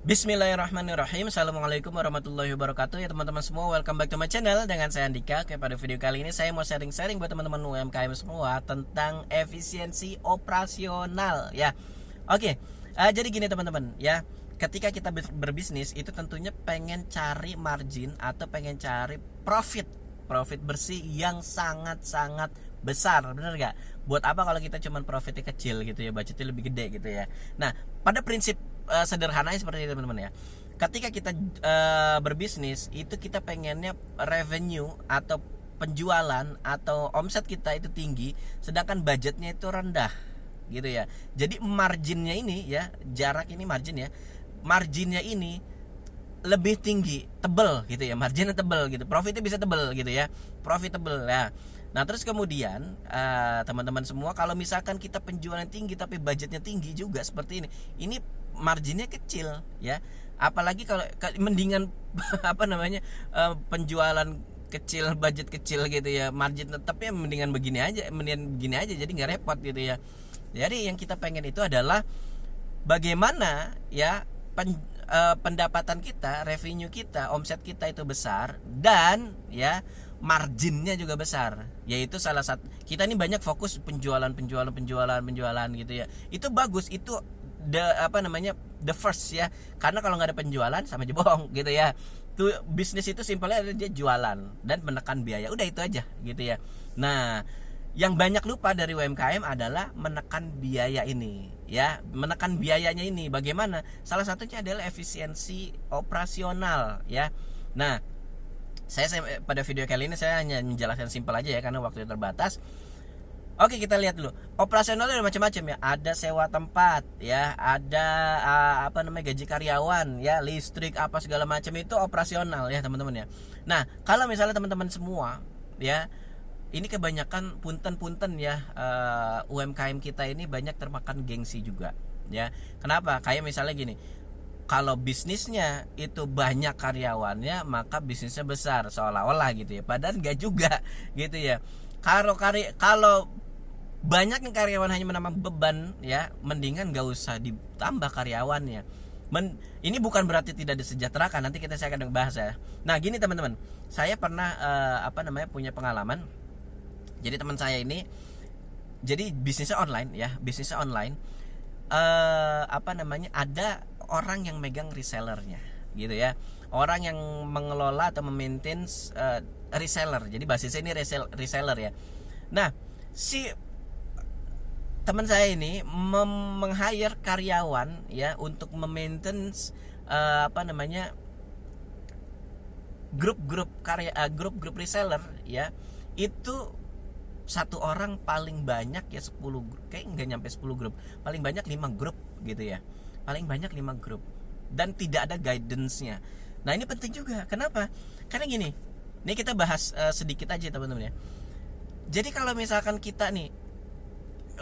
Bismillahirrahmanirrahim. Assalamualaikum warahmatullahi wabarakatuh. Ya teman-teman semua, welcome back to my channel. Dengan saya Andika. Oke, pada video kali ini saya mau sharing-sharing buat teman-teman UMKM semua tentang efisiensi operasional ya. Oke, jadi gini teman-teman ya. Ketika kita berbisnis itu tentunya pengen cari margin atau pengen cari profit bersih yang sangat-sangat besar, bener gak? Buat apa kalau kita cuman profitnya kecil gitu ya, budgetnya lebih gede gitu ya. Nah, pada prinsip sederhananya seperti itu teman-teman ya. Ketika kita berbisnis itu kita pengennya revenue atau penjualan atau omset kita itu tinggi, sedangkan budgetnya itu rendah gitu ya. Jadi marginnya ini ya, jarak ini margin ya, marginnya ini lebih tinggi, tebel gitu ya, marginnya tebel gitu, profitnya bisa tebel gitu ya, profitable ya. Nah terus kemudian teman-teman semua, kalau misalkan kita penjualan tinggi tapi budgetnya tinggi juga seperti ini marginnya kecil ya. Apalagi kalau mendingan apa namanya, penjualan kecil, budget kecil gitu ya, margin tetap ya, mendingan begini aja, jadi nggak repot gitu ya. Jadi yang kita pengen itu adalah bagaimana ya pendapatan kita, revenue kita, omset kita itu besar dan ya marginnya juga besar. Yaitu salah satu, kita ini banyak fokus penjualan gitu ya. Itu bagus, itu the first ya. Karena kalau nggak ada penjualan sama aja bohong gitu ya. Tuh bisnis itu simpelnya dia jualan dan menekan biaya. Udah itu aja gitu ya. Nah, yang banyak lupa dari UMKM adalah menekan biaya ini ya, menekan biayanya ini bagaimana? Salah satunya adalah efisiensi operasional ya. Nah, saya pada video kali ini saya hanya menjelaskan simpel aja ya, karena waktu terbatas. Oke, kita lihat dulu. Operasional ada macam-macam ya. Ada sewa tempat ya, ada gaji karyawan ya, listrik apa segala macam, itu operasional ya teman-teman ya. Nah, kalau misalnya teman-teman semua ya, ini kebanyakan punten ya, UMKM kita ini banyak termakan gengsi juga ya. Kenapa? Kayak misalnya gini, kalau bisnisnya itu banyak karyawannya maka bisnisnya besar seolah-olah gitu ya, padahal enggak juga gitu ya. Kalau banyak yang karyawan hanya menambah beban ya, mendingan gak usah ditambah karyawannya. Ini bukan berarti tidak disejahterakan, nanti saya akan bahas ya. Nah gini teman-teman, saya pernah punya pengalaman. Jadi teman saya ini, jadi bisnisnya online ya, ada orang yang megang resellernya gitu ya, orang yang mengelola atau memaintain reseller. Jadi basisnya ini reseller ya. Nah, si teman saya ini meng-hire karyawan ya untuk memaintain grup reseller ya. Itu satu orang paling banyak ya 10, kayak nggak nyampe 10 grup, paling banyak 5 grup gitu ya, paling banyak 5 grup, dan tidak ada guidance-nya. Nah ini penting juga, kenapa? Karena gini, ini kita bahas sedikit aja teman-teman ya. Jadi kalau misalkan kita nih,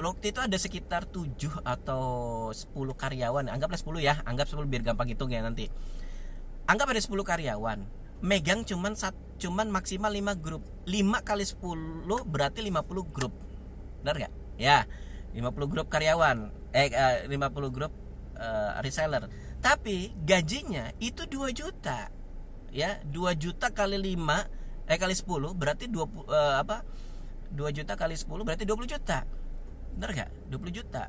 waktu itu ada sekitar 7 atau 10 karyawan, anggaplah 10 ya, anggap 10 biar gampang hitung ya nanti. Anggap ada 10 karyawan, megang cuman maksimal 5 grup. 5 kali 10 berarti 50 grup. Benar gak? Ya, 50 grup karyawan, 50 grup reseller. Tapi gajinya itu 2 juta. Ya, 2 juta kali 5 kali 10 berarti 2 juta kali 10 berarti 20 juta. Benar gak? 20 juta.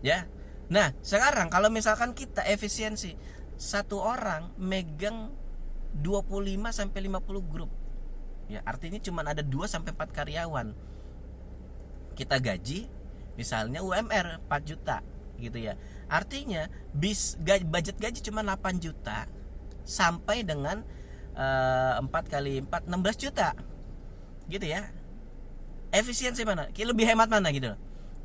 Ya. Nah, sekarang kalau misalkan kita efisiensi, satu orang megang 25 sampai 50 grup. Ya, artinya cuma ada 2 sampai 4 karyawan. Kita gaji misalnya UMR 4 juta gitu ya. Artinya budget gaji cuma 8 juta sampai dengan 4 kali 4 16 juta. Gitu ya. Efisiensi mana? Lebih hemat mana gitu.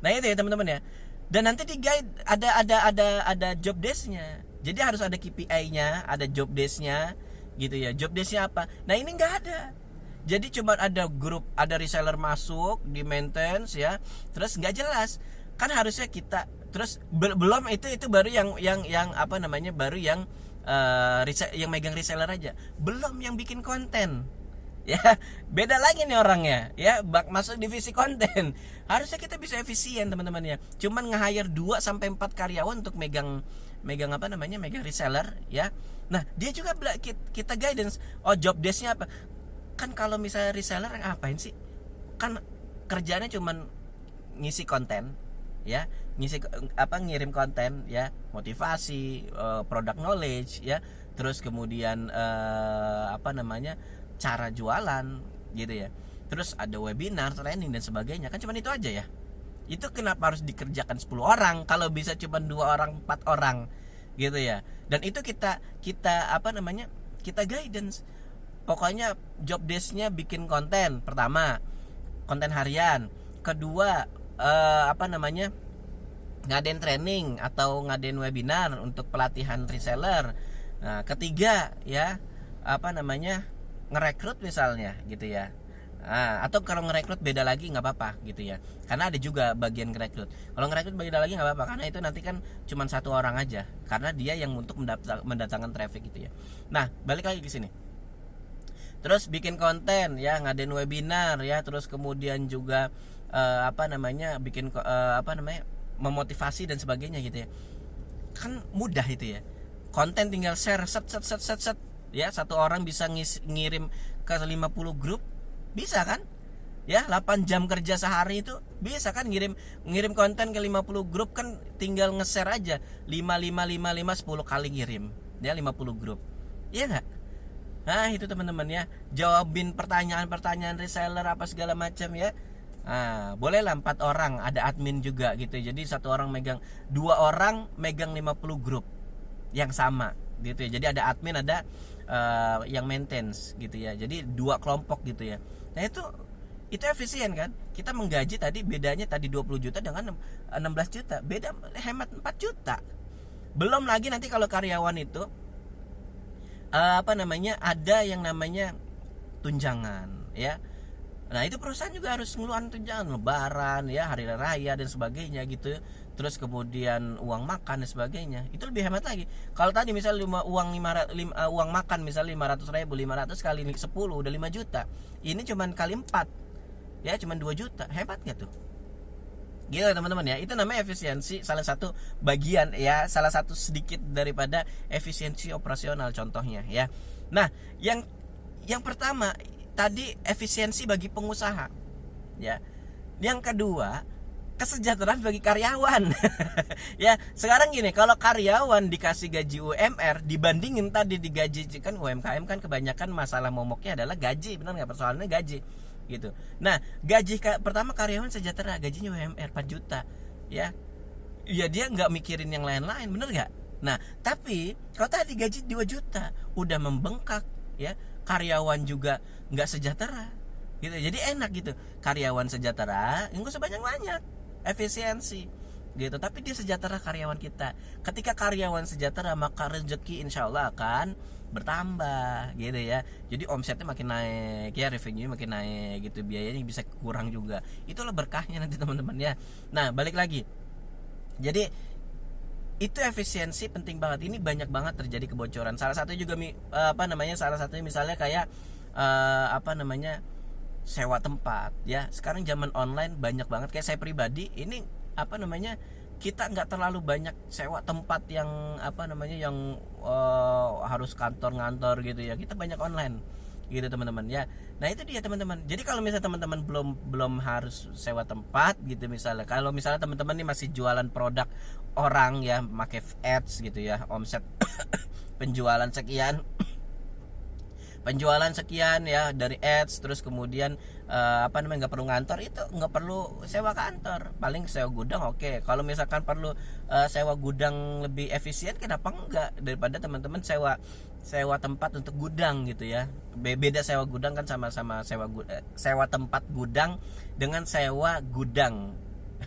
Nah, itu ya teman-teman ya. Dan nanti di guide ada job desk-nya. Jadi harus ada KPI-nya, ada job desk-nya gitu ya. Job desk-nya apa? Nah, ini enggak ada. Jadi cuma ada grup, ada reseller masuk di maintenance ya. Terus enggak jelas. Kan harusnya kita terus belum itu baru yang baru yang yang megang reseller aja. Belum yang bikin konten. Ya, beda lagi nih orangnya ya, masuk divisi konten. Harusnya kita bisa efisien teman-teman ya. Cuman nge-hire 2 sampai 4 karyawan untuk megang megang apa namanya, megang reseller ya. Nah dia juga kita guidance, oh job desknya apa. Kan kalau misalnya reseller ngapain sih, kan kerjanya cuman ngisi konten ya, ngirim konten ya, motivasi, product knowledge ya, terus kemudian apa namanya, cara jualan gitu ya, terus ada webinar, training dan sebagainya, kan cuma itu aja ya. Itu kenapa harus dikerjakan 10 orang kalau bisa cuma 2 orang 4 orang gitu ya. Dan itu kita apa namanya, kita guidance. Pokoknya job desknya bikin konten, pertama konten harian, kedua apa namanya, ngadain training atau ngadain webinar untuk pelatihan reseller. Nah ketiga ya, apa namanya, ngerekrut misalnya gitu ya. Nah, atau kalau ngerekrut beda lagi nggak apa-apa gitu ya, karena ada juga bagian ngerekrut. Kalau ngerekrut beda lagi nggak apa-apa, karena itu nanti kan cuma 1 orang aja, karena dia yang untuk mendatangkan traffic gitu ya. Nah balik lagi ke sini, terus bikin konten ya, ngadain webinar ya, terus kemudian juga apa namanya, bikin apa namanya, memotivasi dan sebagainya gitu ya. Kan mudah itu ya, konten tinggal share set ya, 1 orang bisa ngirim ke 50 grup, bisa kan ya, 8 jam kerja sehari itu bisa kan, ngirim konten ke 50 grup kan, tinggal nge-share aja 10 kali ngirim ya, 50 grup, iya nggak? Nah itu teman-teman ya, jawabin pertanyaan reseller apa segala macam ya. Nah bolehlah 4 orang, ada admin juga gitu, jadi 1 orang megang, 2 orang megang 50 grup yang sama gitu ya. Jadi ada admin, ada yang maintenance gitu ya, jadi 2 kelompok gitu ya. Nah itu efisien kan, kita menggaji tadi, bedanya tadi 20 juta dengan 16 juta, beda, hemat 4 juta. Belum lagi nanti kalau karyawan itu apa namanya, ada yang namanya tunjangan ya. Nah itu perusahaan juga harus ngeluarin tunjangan, lebaran ya, hari raya dan sebagainya gitu. Terus kemudian uang makan dan sebagainya, itu lebih hemat lagi. Kalau tadi misal uang makan misal 500 ribu, 500 kali 10 udah 5 juta. Ini cuman kali 4 ya, cuman 2 juta, hebat gak tuh? Gitu teman-teman ya, itu namanya efisiensi, salah satu bagian ya, salah satu sedikit daripada efisiensi operasional contohnya ya. Nah yang pertama tadi efisiensi bagi pengusaha ya. Yang kedua, kesejahteraan bagi karyawan. Ya sekarang gini, kalau karyawan dikasih gaji UMR dibandingin tadi digaji, kan UMKM kan kebanyakan masalah momoknya adalah gaji, benar nggak, persoalannya gaji gitu. Nah gaji pertama karyawan sejahtera, gajinya UMR 4 juta ya, ya dia nggak mikirin yang lain-lain, bener nggak? Nah tapi kalau tadi gaji 2 juta udah membengkak ya, karyawan juga nggak sejahtera gitu. Jadi enak gitu, karyawan sejahtera nggak usah banyak-banyak, efisiensi gitu, tapi dia sejahtera karyawan kita. Ketika karyawan sejahtera, maka rezeki insya Allah akan bertambah gitu ya. Jadi omsetnya makin naik ya, revenue makin naik gitu, biayanya bisa kurang juga. Itulah berkahnya nanti teman-teman ya. Nah balik lagi, jadi itu efisiensi penting banget. Ini banyak banget terjadi kebocoran. Salah satu juga apa namanya, salah satunya misalnya kayak apa namanya, sewa tempat ya. Sekarang zaman online banyak banget, kayak saya pribadi ini apa namanya, kita nggak terlalu banyak sewa tempat yang apa namanya, yang harus kantor-ngantor gitu ya. Kita banyak online gitu teman-teman ya. Nah itu dia teman-teman. Jadi kalau misalnya teman-teman belum harus sewa tempat gitu, misalnya kalau misalnya teman-teman nih masih jualan produk orang ya, pakai ads gitu ya, omset penjualan sekian ya dari ads, terus kemudian apa namanya, nggak perlu ngantor, itu nggak perlu sewa kantor, paling sewa gudang. Oke, kalau misalkan perlu sewa gudang lebih efisien, kenapa enggak, daripada teman-teman sewa tempat untuk gudang gitu ya. Beda sewa gudang kan, sama-sama sewa tempat gudang dengan sewa gudang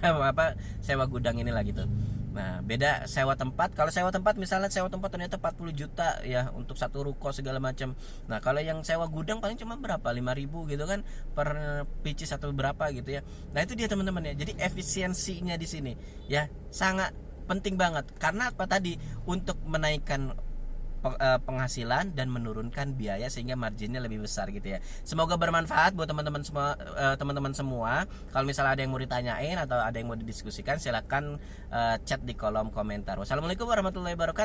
apa, sewa gudang inilah gitu. Nah beda sewa tempat. Kalau sewa tempat misalnya, sewa tempat ternyata 40 juta ya untuk satu ruko segala macam. Nah kalau yang sewa gudang paling cuma berapa, 5.000 gitu kan per pieces atau berapa gitu ya. Nah itu dia teman-teman ya. Jadi efisiensinya di sini ya sangat penting banget. Karena apa tadi, untuk menaikkan penghasilan dan menurunkan biaya sehingga marginnya lebih besar gitu ya. Semoga bermanfaat buat teman-teman semua. Kalau misalnya ada yang mau ditanyain atau ada yang mau didiskusikan, silakan chat di kolom komentar. Wassalamualaikum warahmatullahi wabarakatuh.